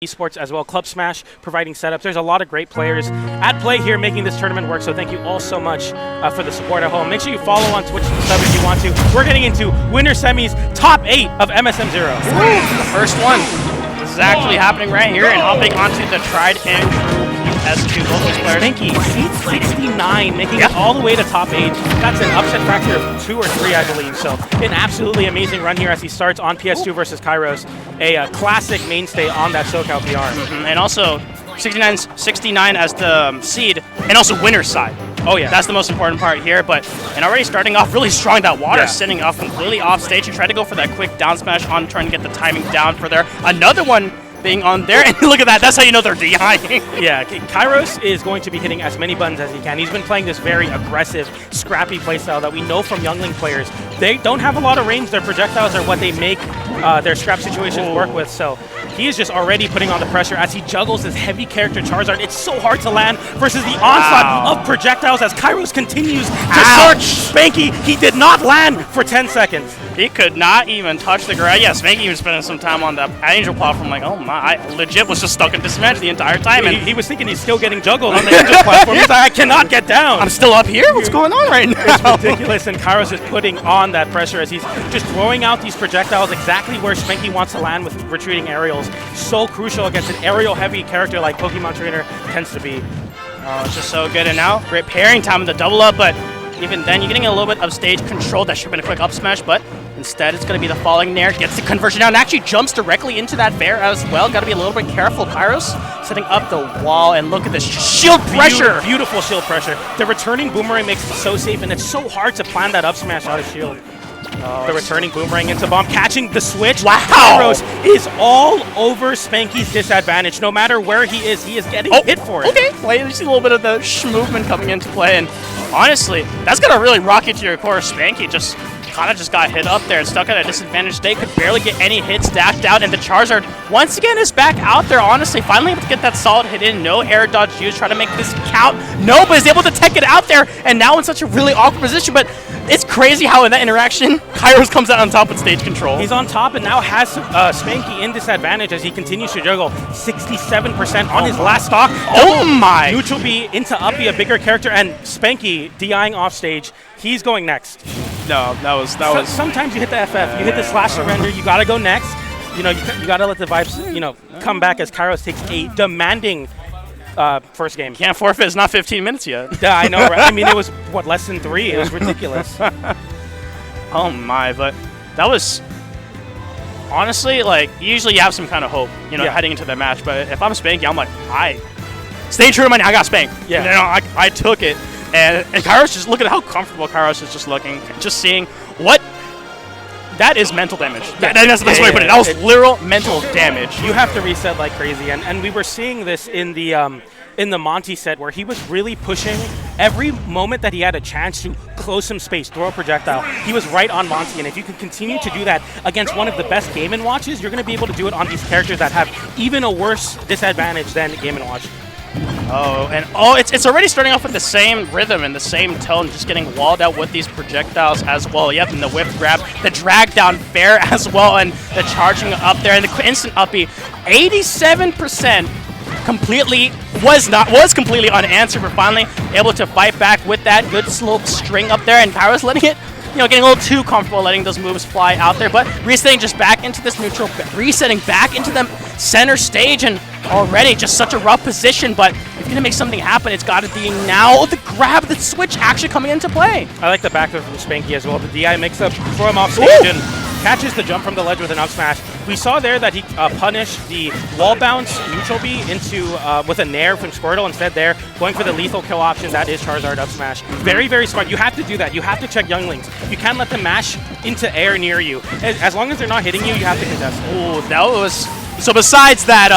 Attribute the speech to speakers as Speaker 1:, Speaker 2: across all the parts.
Speaker 1: Esports as well, Club Smash providing setups. There's a lot of great players at play here making this tournament work, so thank you all so much for the support at home. Make sure you follow on Twitch and sub if you want to. We're getting into winter semis, top 8 of MSMZERO.
Speaker 2: The first one. This is actually happening right here and hopping onto the tried and true PS2 vocals player.
Speaker 1: Spanky, seed 69, making it all the way to top 8. That's an upset factor of 2 or 3, I believe. So an absolutely amazing run here as he starts on PS2 versus Kyros, a classic mainstay on that SoCal PR.
Speaker 2: And also 69 as the seed, and also winner's side.
Speaker 1: Oh yeah,
Speaker 2: that's the most important part here. And already starting off really strong. That water sitting off completely off stage. He tried to go for that quick down smash on trying to get the timing down for there. Another one being on there, and look at that. That's how you know they're DIing.
Speaker 1: Yeah, Kyros is going to be hitting as many buttons as he can. He's been playing this very aggressive, scrappy playstyle that we know from youngling players. They don't have a lot of range. Their projectiles are what they make their scrap situations work with. So he is just already putting on the pressure as he juggles this heavy character Charizard. It's so hard to land versus the onslaught of projectiles as Kyros continues to search Spanky. He did not land for 10 seconds.
Speaker 2: He could not even touch the ground. Yeah, Spanky was spending some time on the Angel platform. Like, oh my, I legit was just stuck in disadvantage the entire time. And
Speaker 1: he was thinking he's still getting juggled on the Angel platform. He's like, I cannot get down.
Speaker 2: I'm still up here? What's going on right now?
Speaker 1: It's ridiculous, and Kyros is putting on that pressure as he's just throwing out these projectiles exactly where Spanky wants to land with retreating aerials. So crucial against an aerial-heavy character like Pokemon Trainer tends to be.
Speaker 2: Oh, it's just so good. And now, great pairing time with the double up, but even then, you're getting a little bit of stage control. That should have been a quick up smash, but instead, it's going to be the falling nair. Gets the conversion down and actually jumps directly into that fair as well. Got to be a little bit careful. Kyros setting up the wall, and look at this shield pressure.
Speaker 1: Beautiful shield pressure. The returning boomerang makes it so safe, and it's so hard to plan that up smash out of shield. The returning boomerang into bomb, catching the switch.
Speaker 2: Wow!
Speaker 1: Kyros is all over Spanky's disadvantage. No matter where he is getting hit for it.
Speaker 2: Okay, well, you see a little bit of the movement coming into play, and honestly, that's going to really rock you to your core. Spanky just kind of got hit up there and stuck at a disadvantage state. Could barely get any hits dashed out, and the Charizard once again is back out there. Honestly, finally able to get that solid hit in. No air dodge used. Try to make this count. No, but is able to tech it out there, and now in such a really awkward position. But it's crazy how in that interaction, Kyros comes out on top with stage control.
Speaker 1: He's on top and now has Spanky in disadvantage as he continues to juggle 67% on his last stock.
Speaker 2: Oh my!
Speaker 1: Neutral B into up B, a bigger character, and Spanky DIing off stage. He's going next.
Speaker 2: No, that was.
Speaker 1: Sometimes you hit the FF, you hit the slash surrender, you gotta go next. You know, you gotta let the vibes, come back as Kyros takes a demanding first game.
Speaker 2: Can't forfeit. It's not 15 minutes yet.
Speaker 1: Yeah, I know. Right? I mean, it was what, less than 3. It was ridiculous.
Speaker 2: Oh my! But that was honestly like usually you have some kind of hope, heading into the match. But if I'm Spanky, I'm like, stay true to my name. I got spanked.
Speaker 1: Yeah.
Speaker 2: I took it. And Kyros, just look at how comfortable Kyros is just looking, just seeing what. That is mental damage. That's the best way to put it. That was literal mental damage.
Speaker 1: You have to reset like crazy, and we were seeing this in the Monty set where he was really pushing every moment that he had a chance to close some space, throw a projectile. He was right on Monty, and if you can continue to do that against one of the best Game & Watches, you're going to be able to do it on these characters that have even a worse disadvantage than Game & Watch.
Speaker 2: It's already starting off with the same rhythm and the same tone, just getting walled out with these projectiles as well. Yep, and the whip grab, the drag down fair as well, and the charging up there, and the instant uppy. 87% completely was completely unanswered, but finally able to fight back with that good slow string up there, and Kyros letting it, getting a little too comfortable letting those moves fly out there, but resetting just back into this neutral, resetting back into the center stage, and already just such a rough position, but if you're going to make something happen, it's got to be now. The grab, the switch actually coming into play.
Speaker 1: I like the back from Spanky as well. The DI makes up, throw him off stage, and catches the jump from the ledge with an up smash. We saw there that he punished the wall bounce neutral B into with a nair from Squirtle. Instead there, going for the lethal kill option, that is Charizard up smash. Very, very smart. You have to do that. You have to check younglings. You can't let them mash into air near you. As long as they're not hitting you, you have to contest.
Speaker 2: Oh, that was... So besides that,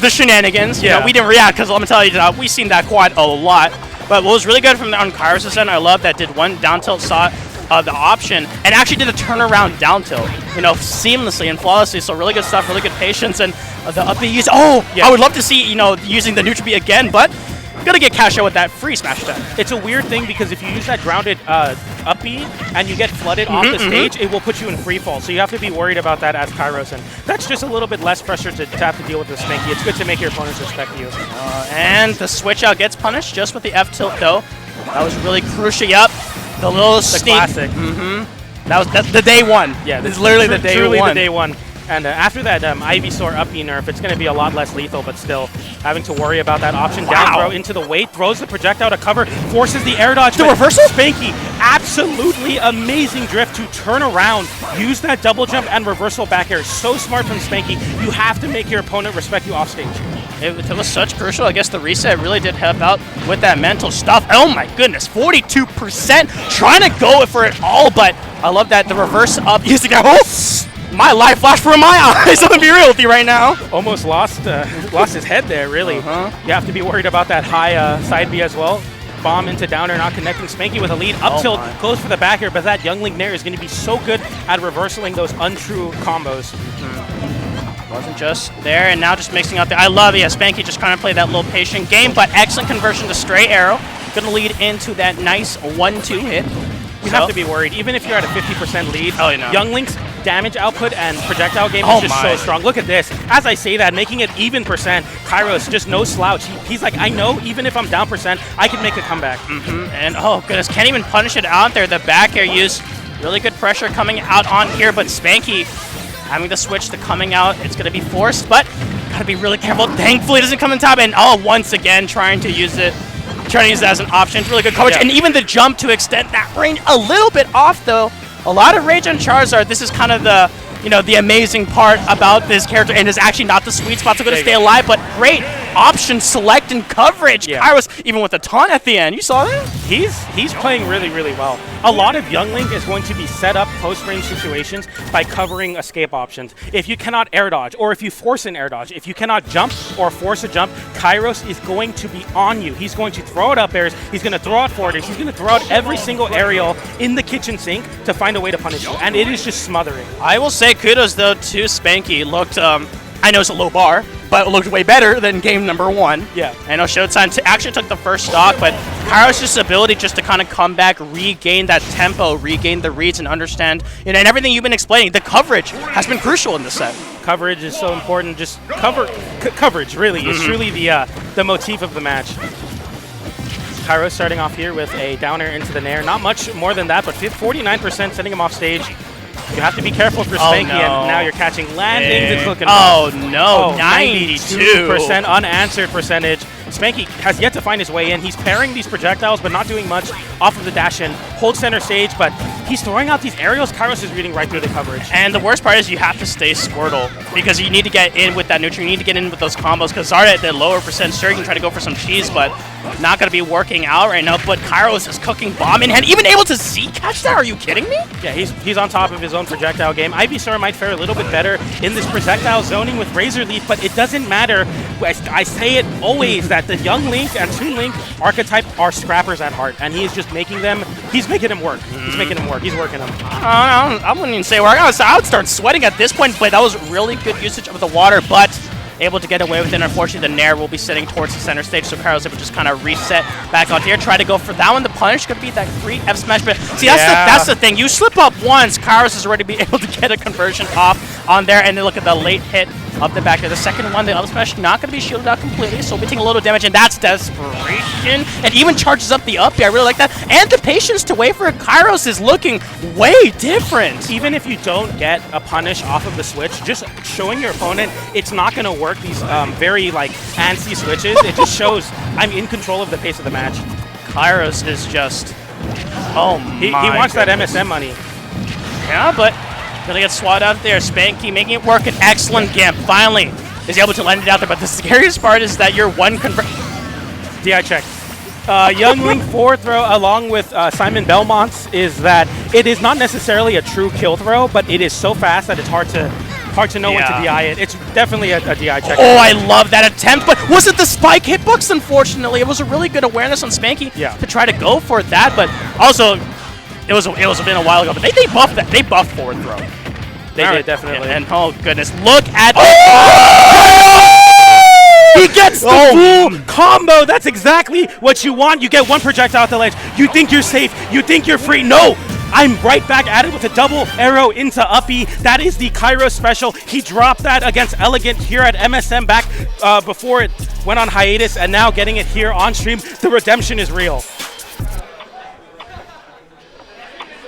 Speaker 2: the shenanigans, we didn't react because let me tell you, we've seen that quite a lot. But what was really good from on Kyros' end, I love that did one down tilt, saw the option, and actually did a turnaround down tilt, seamlessly and flawlessly. So really good stuff, really good patience, and the up B use. I would love to see, using the neutral B again, but gonna get cash out with that free smash attack.
Speaker 1: It's a weird thing because if you use that grounded up B and you get flooded off the stage, it will put you in free fall. So you have to be worried about that as Kyros, and that's just a little bit less pressure to have to deal with the Spanky. It's good to make your opponents respect you.
Speaker 2: And the switch out gets punished just with the F tilt though. That was really crucial. Yup, the little sneak.
Speaker 1: Classic.
Speaker 2: That's the day one.
Speaker 1: Yeah,
Speaker 2: this is literally the day
Speaker 1: truly
Speaker 2: one.
Speaker 1: the day one. And after that Ivysaur up B nerf, it's going to be a lot less lethal, but still having to worry about that option. Down throw into the weight, throws the projectile to cover, forces the air dodge.
Speaker 2: The reversal?
Speaker 1: Spanky, absolutely amazing drift to turn around, use that double jump and reversal back air. So smart from Spanky. You have to make your opponent respect you off stage.
Speaker 2: It was such crucial. I guess the reset really did help out with that mental stuff. Oh my goodness, 42%. Trying to go for it all, but I love that the reverse up using that. Oh! My life flashed from my eyes. I'm gonna be real with you right now.
Speaker 1: Almost lost his head there, really. You have to be worried about that high side B as well. Bomb into downer, not connecting. Spanky with a lead. Up tilt, goes for the back air, but that youngling Nair is going to be so good at reversaling those untrue combos.
Speaker 2: Wasn't just there, and now just mixing up the. I love it. Yeah, Spanky just trying to play that little patient game, but excellent conversion to stray arrow. Gonna lead into that nice 1-2 hit.
Speaker 1: You have to be worried, even if you're at a 50% lead.
Speaker 2: Oh, you know.
Speaker 1: Youngling's damage output and projectile game is just so strong. Look at this. As I say that, making it even percent, Kyros just no slouch. He's like, I know even if I'm down percent, I can make a comeback.
Speaker 2: And oh goodness, can't even punish it out there. The back air use, really good pressure coming out on here, but Spanky having the switch to coming out. It's gonna be forced, but gotta be really careful. Thankfully, it doesn't come in top, and once again trying to use it. Trying to use that as an option. It's really good coverage. And even the jump to extend that range a little bit off, though. A lot of rage on Charizard. This is kind of the, the amazing part about this character, and is actually not the sweet spot, so going to stay alive, but great option select and coverage. Kyros, even with a taunt at the end. You saw that?
Speaker 1: He's playing really, really well. A lot of Youngling is going to be set up post-range situations by covering escape options. If you cannot air dodge, or if you force an air dodge, if you cannot jump or force a jump, Kyros is going to be on you. He's going to throw out up airs, he's going to throw out forward airs, he's going to throw out every single aerial in the kitchen sink to find a way to punish you, and it is just smothering.
Speaker 2: I will say kudos, though, to Spanky. Looked, I know it's a low bar, but it looked way better than game number one.
Speaker 1: Yeah.
Speaker 2: I know Showtime actually took the first stock, but Kyros' ability just to kind of come back, regain that tempo, regain the reads, and understand, and everything you've been explaining, the coverage has been crucial in this set.
Speaker 1: Coverage is so important. Just coverage, really, is truly the motif of the match. Kyros starting off here with a downer into the Nair. Not much more than that, but 49% sending him off stage. You have to be careful for Spanky, and now you're catching landings. It's looking
Speaker 2: no, 92%
Speaker 1: unanswered percentage. Spanky has yet to find his way in. He's parrying these projectiles, but not doing much off of the dash in. Holds center stage, but he's throwing out these aerials. Kyros is reading right through the coverage.
Speaker 2: And the worst part is you have to stay Squirtle, because you need to get in with that neutral. You need to get in with those combos, because Zarda at the lower percent, sure, you can try to go for some cheese, but not going to be working out right now. But Kyros is cooking bomb in hand, even able to Z-catch that? Are you kidding me?
Speaker 1: Yeah, he's on top of his own projectile game. Ivysaur might fare a little bit better in this projectile zoning with Razor Leaf, but it doesn't matter. I say it always that the Young Link and Toon Link archetype are scrappers at heart, and he is just making them. He's making them work. He's making them work. He's working them.
Speaker 2: I wouldn't even say work. I would start sweating at this point, but that was really good usage of the water, but able to get away with it. Unfortunately, the Nair will be sitting towards the center stage, so Kyros able to just kind of reset back onto here. Try to go for that one. The punish could be that free F smash, but see, that's the thing. You slip up once, Kyros is already be able to get a conversion off on there, and then look at the late hit up the back there. The second one, the up smash, not going to be shielded out completely, so we'll be taking a little damage, and that's desperation. And even charges up the up B. I really like that. And the patience to wait for Kyros is looking way different.
Speaker 1: Even if you don't get a punish off of the switch, just showing your opponent it's not going to work these very antsy switches. It just shows I'm in control of the pace of the match.
Speaker 2: Kyros is just,
Speaker 1: he wants that MSM money.
Speaker 2: Yeah, but gonna get swatted out there. Spanky making it work. An excellent Gimp. Finally is able to land it out there. But the scariest part is that your one
Speaker 1: DI check. Youngling 4 throw along with Simon Belmont's is that it is not necessarily a true kill throw, but it is so fast that it's hard to know when to DI it. It's definitely a DI check.
Speaker 2: Oh, I love that attempt, but was it the spike hitbox? Unfortunately, it was a really good awareness on Spanky to try to go for that, but also it was been a while ago. But they buffed that. They buffed forward throw.
Speaker 1: They did definitely.
Speaker 2: And oh goodness, look at
Speaker 1: he gets the boom. Combo! That's exactly what you want. You get one projectile at the ledge. You think you're safe. You think you're free. No! I'm right back at it with a double arrow into Uppy. That is the Kyros special. He dropped that against Elegant here at MSM back before it went on hiatus, and now getting it here on stream. The redemption is real.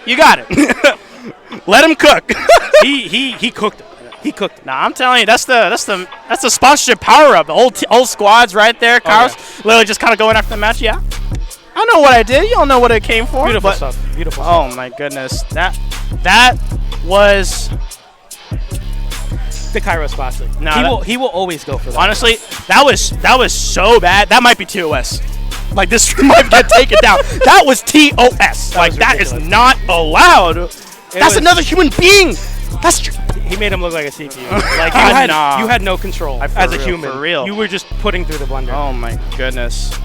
Speaker 2: You got it. Let him cook.
Speaker 1: he cooked it. He cooked it.
Speaker 2: Nah, I'm telling you, that's the sponsorship power up. The whole squad's right there. Kyros literally just kind of going after the match. Yeah, I know what I did. Y'all know what it came for.
Speaker 1: Beautiful stuff. Beautiful.
Speaker 2: Oh my goodness, that was
Speaker 1: the Kyros classic.
Speaker 2: No,
Speaker 1: he will always go for that.
Speaker 2: Honestly, that was so bad. That might be TOS. Like, this might get taken down. That was TOS. Like, that is not allowed. That's another human being.
Speaker 1: He made him look like a CPU. Like, you had no control as a human.
Speaker 2: For real.
Speaker 1: You were just putting through the blender.
Speaker 2: Oh my goodness.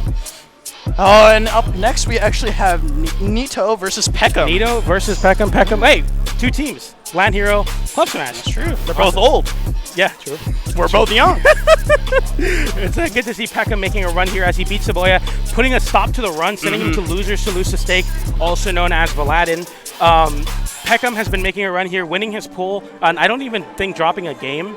Speaker 2: Oh, and up next we actually have Nito versus Peckham.
Speaker 1: Nito versus Peckham. Peckham. Hey, two teams. Land Hero, Club Smash.
Speaker 2: That's true. They're both old.
Speaker 1: Yeah, true.
Speaker 2: We're both young.
Speaker 1: It's good to see Peckham making a run here as he beats Saboya, putting a stop to the run, sending him to losers to lose to stake, also known as Valadin. Peckham has been making a run here, winning his pool, and I don't even think dropping a game,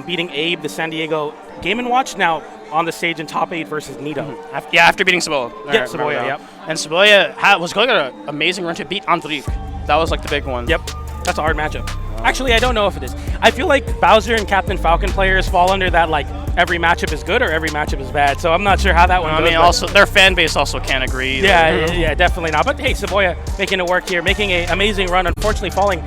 Speaker 1: beating Abe, the San Diego Game & Watch, now on the stage in top 8 versus Nito.
Speaker 2: After beating Saboya.
Speaker 1: Yep, Saboya, yep.
Speaker 2: And Saboya was going on an amazing run to beat Andrik. That was like the big one.
Speaker 1: Yep, that's a hard matchup. Actually, I don't know if it is. I feel like Bowser and Captain Falcon players fall under that, like, every matchup is good or every matchup is bad. So I'm not sure how that one goes.
Speaker 2: I mean, also, their fan base also can't agree.
Speaker 1: Yeah, definitely not. But hey, Saboya making it work here, making an amazing run, unfortunately falling